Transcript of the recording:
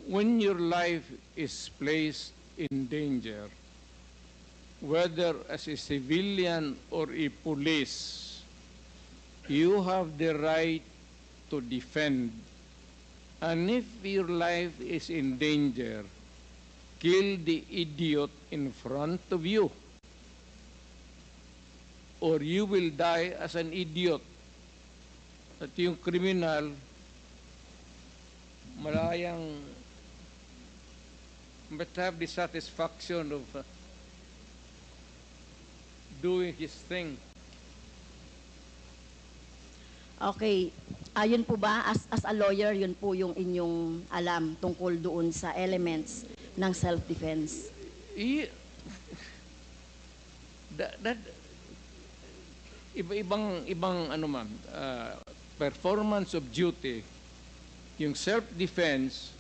when your life is placed in danger, whether as a civilian or a police, you have the right to defend. And if your life is in danger, kill the idiot in front of you, or you will die as an idiot. At yung kriminal, malayang must have the satisfaction of doing his thing. Okay. Yun po ba, as a lawyer, yun po yung inyong alam tungkol doon sa elements ng self-defense? Ibang ano ma'am, performance of duty, yung self-defense,